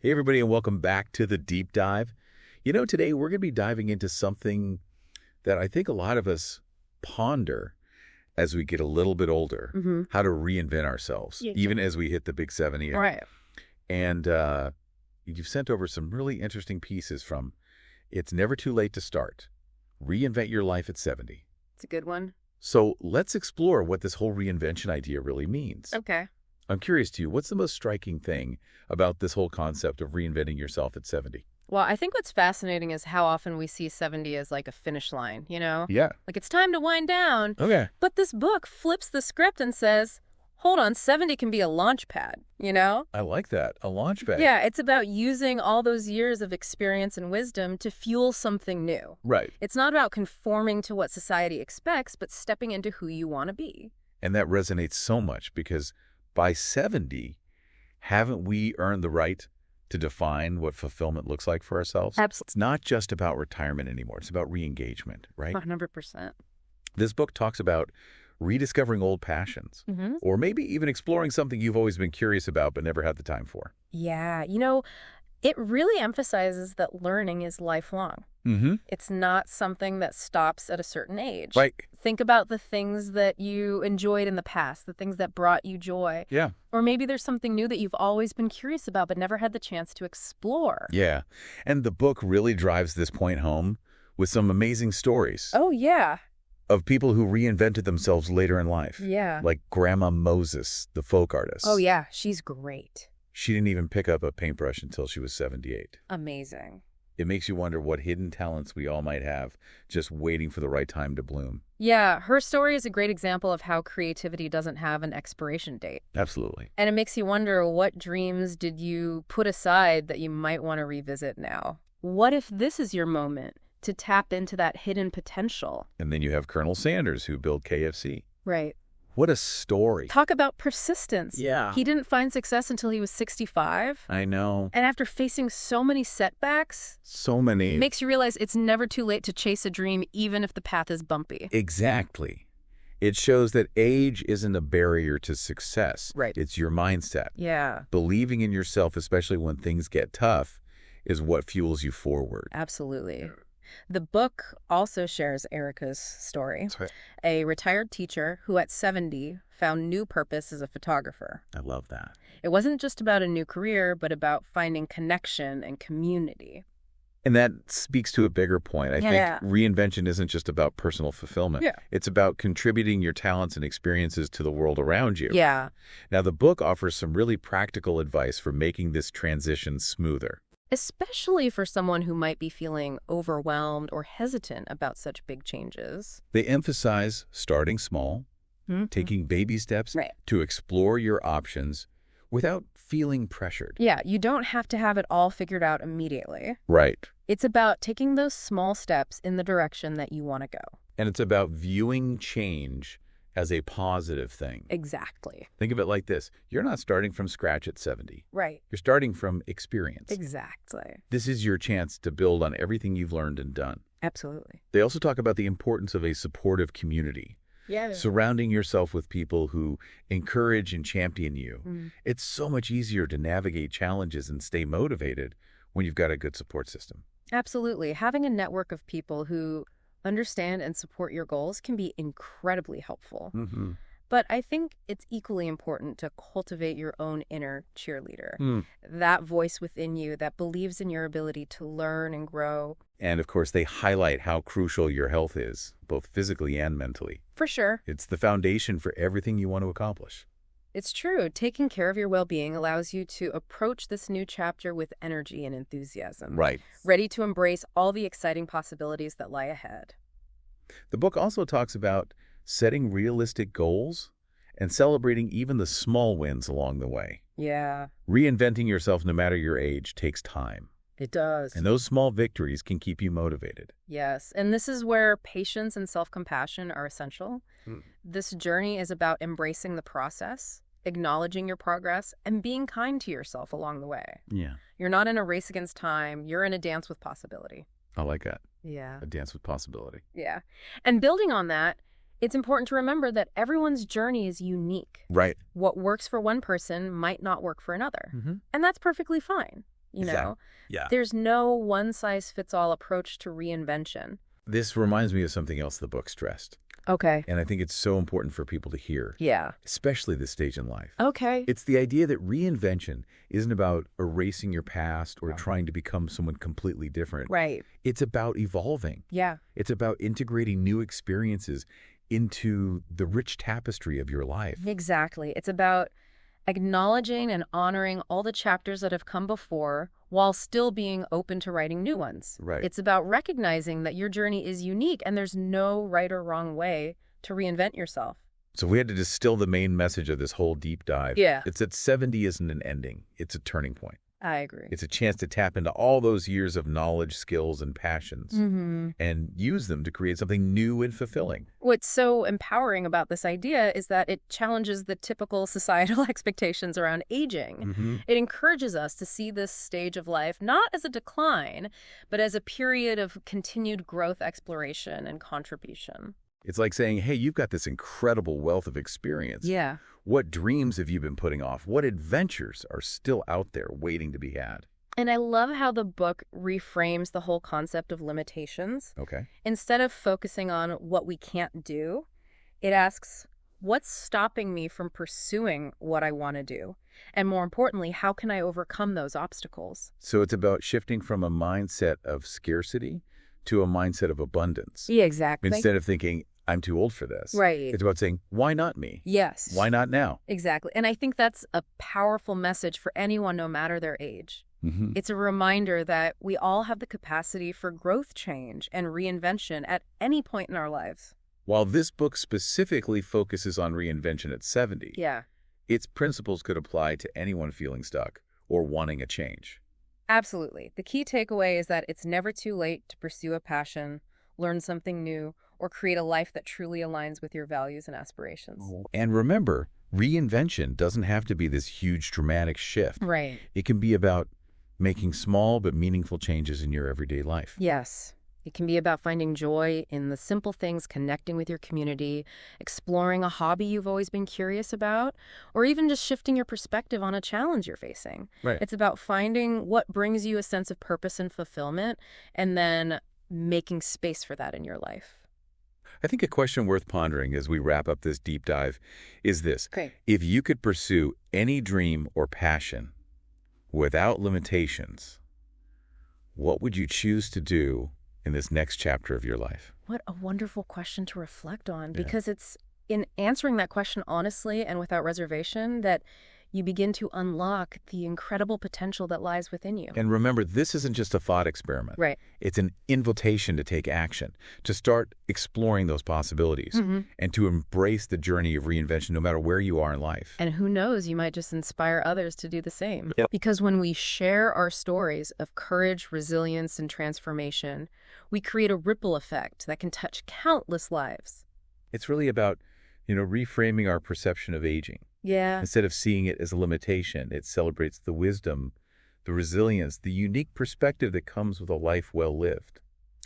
Hey, everybody, and welcome back to the Deep Dive. Today we're going to be diving into something that I think a lot of us ponder as we get a little bit older, how to reinvent ourselves, even as we hit the big 70. Right. And you've sent over some really interesting pieces from It's Never Too Late to Start, Reinvent Your Life at 70. It's a good one. So let's explore what this whole reinvention idea really means. Okay. I'm curious to you, what's the most striking thing about this whole concept of reinventing yourself at 70? Well, I think what's fascinating is how often we see 70 as like a finish line, Yeah. Like it's time to wind down. Okay. But this book flips the script and says, hold on, 70 can be a launch pad, I like that. A launch pad. Yeah, it's about using all those years of experience and wisdom to fuel something new. Right. It's not about conforming to what society expects, but stepping into who you want to be. And that resonates so much because by 70, haven't we earned the right to define what fulfillment looks like for ourselves? Absolutely. It's not just about retirement anymore. It's about re-engagement, right? 100%. This book talks about rediscovering old passions, or maybe even exploring something you've always been curious about but never had the time for. Yeah, it really emphasizes that learning is lifelong. It's not something that stops at a certain age. Right. Think about the things that you enjoyed in the past, the things that brought you joy. Yeah. Or maybe there's something new that you've always been curious about but never had the chance to explore. Yeah. And the book really drives this point home with some amazing stories. Oh, yeah. Of people who reinvented themselves later in life. Yeah. Like Grandma Moses, the folk artist. Oh, yeah. She's great. She didn't even pick up a paintbrush until she was 78. Amazing. It makes you wonder what hidden talents we all might have just waiting for the right time to bloom. Yeah, her story is a great example of how creativity doesn't have an expiration date. Absolutely. And it makes you wonder, what dreams did you put aside that you might want to revisit now? What if this is your moment to tap into that hidden potential? And then you have Colonel Sanders, who built KFC. Right. What a story. Talk about persistence. Yeah. He didn't find success until he was 65. I know. And after facing so many setbacks, So many. it makes you realize it's never too late to chase a dream, even if the path is bumpy. Exactly. It shows that age isn't a barrier to success. Right. It's your mindset. Yeah, Believing in yourself, especially when things get tough, is what fuels you forward. absolutely. The book also shares Erica's story, That's right. a retired teacher who at 70 found new purpose as a photographer. I love that. It wasn't just about a new career, but about finding connection and community. And that speaks to a bigger point. I Yeah. think reinvention isn't just about personal fulfillment. Yeah. It's about contributing your talents and experiences to the world around you. Yeah, Now, the book offers some really practical advice for making this transition smoother. especially for someone who might be feeling overwhelmed or hesitant about such big changes. They emphasize starting small, taking baby steps Right. to explore your options without feeling pressured. Yeah, you don't have to have it all figured out immediately. Right. It's about taking those small steps in the direction that you want to go. And it's about viewing change as a positive thing. Exactly. Think of it like this. You're not starting from scratch at 70. Right. You're starting from experience. Exactly. This is your chance to build on everything you've learned and done. Absolutely. They also talk about the importance of a supportive community, Yeah. surrounding yourself with people who encourage and champion you. It's so much easier to navigate challenges and stay motivated when you've got a good support system. Absolutely. Having a network of people who understand and support your goals can be incredibly helpful. But I think it's equally important to cultivate your own inner cheerleader. That voice within you that believes in your ability to learn and grow. And of course, they highlight how crucial your health is, both physically and mentally. For sure. It's the foundation for everything you want to accomplish. It's true. Taking care of your well-being allows you to approach this new chapter with energy and enthusiasm. Right. Ready to embrace all the exciting possibilities that lie ahead. The book also talks about setting realistic goals and celebrating even the small wins along the way. Yeah, Reinventing yourself, no matter your age, takes time. it does. And those small victories can keep you motivated. Yes, and this is where patience and self-compassion are essential. This journey is about embracing the process, acknowledging your progress, and being kind to yourself along the way. Yeah. You're not in a race against time. You're in a dance with possibility. I like that. Yeah. A dance with possibility. Yeah. And building on that, it's important to remember that everyone's journey is unique. Right. What works for one person might not work for another. Mm-hmm. And that's perfectly fine. you know? Yeah. There's no one-size-fits-all approach to reinvention. This reminds me of something else the book stressed. Okay. And I think it's so important for people to hear, Yeah. especially this stage in life. Okay. It's the idea that reinvention isn't about erasing your past or trying to become someone completely different. Right. It's about evolving. Yeah. It's about integrating new experiences into the rich tapestry of your life. Exactly. It's about acknowledging and honoring all the chapters that have come before while still being open to writing new ones. Right. It's about recognizing that your journey is unique and there's no right or wrong way to reinvent yourself. So we had to distill the main message of this whole deep dive. Yeah. It's that 70 isn't an ending. It's a turning point. I agree. It's a chance to tap into all those years of knowledge, skills, and passions and use them to create something new and fulfilling. What's so empowering about this idea is that it challenges the typical societal expectations around aging. It encourages us to see this stage of life not as a decline, but as a period of continued growth, exploration, and contribution. It's like saying, hey, you've got this incredible wealth of experience. Yeah. What dreams have you been putting off? What adventures are still out there waiting to be had? And I love how the book reframes the whole concept of limitations. Okay. Instead of focusing on what we can't do, it asks, what's stopping me from pursuing what I want to do? And more importantly, how can I overcome those obstacles? So it's about shifting from a mindset of scarcity to a mindset of abundance. Yeah, exactly. Instead of thinking, I'm too old for this. Right. It's about saying, why not me? Yes. Why not now? Exactly. And I think that's a powerful message for anyone, no matter their age. It's a reminder that we all have the capacity for growth, change, and reinvention at any point in our lives. While this book specifically focuses on reinvention at 70, Yeah. its principles could apply to anyone feeling stuck or wanting a change. Absolutely. The key takeaway is that it's never too late to pursue a passion, learn something new, or create a life that truly aligns with your values and aspirations. And remember, reinvention doesn't have to be this huge dramatic shift. Right. It can be about making small but meaningful changes in your everyday life. Yes. It can be about finding joy in the simple things, connecting with your community, exploring a hobby you've always been curious about, or even just shifting your perspective on a challenge you're facing. Right. It's about finding what brings you a sense of purpose and fulfillment, and then making space for that in your life. I think a question worth pondering as we wrap up this deep dive is this. Okay. If you could pursue any dream or passion without limitations, what would you choose to do in this next chapter of your life? What a wonderful question to reflect on, because it's in answering that question honestly and without reservation that you begin to unlock the incredible potential that lies within you. And remember, this isn't just a thought experiment. Right. It's an invitation to take action, to start exploring those possibilities, and to embrace the journey of reinvention no matter where you are in life. And who knows, you might just inspire others to do the same. Yep. Because when we share our stories of courage, resilience, and transformation, we create a ripple effect that can touch countless lives. It's really about, reframing our perception of aging. Yeah. Instead of seeing it as a limitation, it celebrates the wisdom, the resilience, the unique perspective that comes with a life well lived.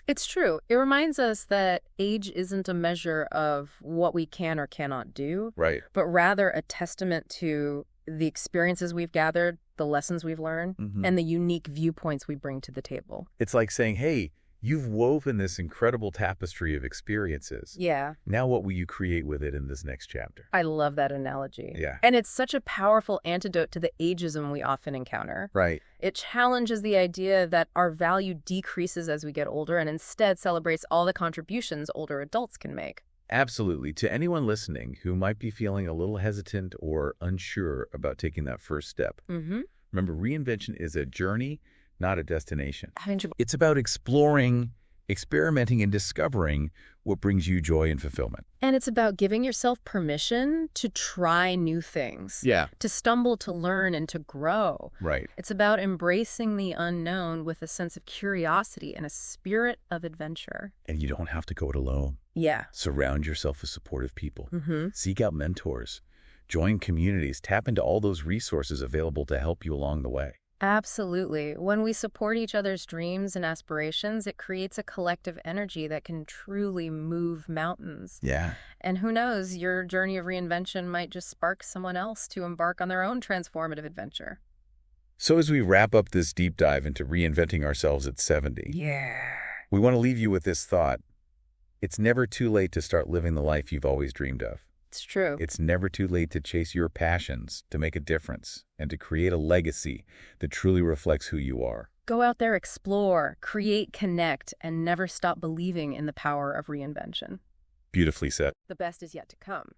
It's true. It reminds us that age isn't a measure of what we can or cannot do, Right. but rather a testament to the experiences we've gathered, the lessons we've learned, and the unique viewpoints we bring to the table. It's like saying, hey, you've woven this incredible tapestry of experiences. Yeah. Now what will you create with it in this next chapter? I love that analogy. Yeah. And it's such a powerful antidote to the ageism we often encounter. Right. It challenges the idea that our value decreases as we get older and instead celebrates all the contributions older adults can make. Absolutely. To anyone listening who might be feeling a little hesitant or unsure about taking that first step, remember, reinvention is a journey, not a destination. It's about exploring, experimenting, and discovering what brings you joy and fulfillment. And it's about giving yourself permission to try new things. Yeah. To stumble, to learn, and to grow. Right. It's about embracing the unknown with a sense of curiosity and a spirit of adventure. And you don't have to go it alone. Yeah. Surround yourself with supportive people. Seek out mentors. Join communities. Tap into all those resources available to help you along the way. Absolutely. When we support each other's dreams and aspirations, it creates a collective energy that can truly move mountains. Yeah. And who knows, your journey of reinvention might just spark someone else to embark on their own transformative adventure. So as we wrap up this deep dive into reinventing ourselves at 70, we want to leave you with this thought. It's never too late to start living the life you've always dreamed of. It's true. It's never too late to chase your passions, to make a difference, and to create a legacy that truly reflects who you are. Go out there, explore, create, connect, and never stop believing in the power of reinvention. Beautifully said. The best is yet to come.